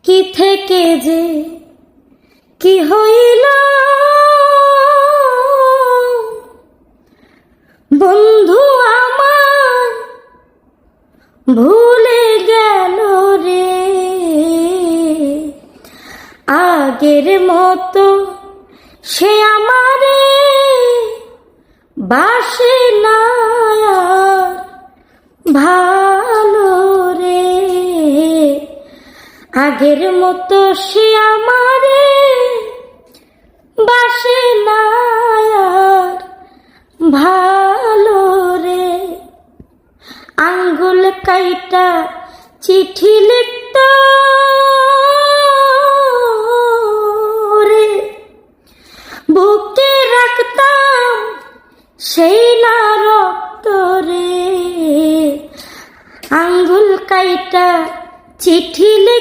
কি থেকে যে কি হইল বন্ধু আমার ভুলে গেল রে। আগের মতো সে আমারে বাসে না আর ভালো রে। আগের মতো সে আমারে বাসে না আর ভালো রে। আঙ্গুল কাইটা চিঠি লিখত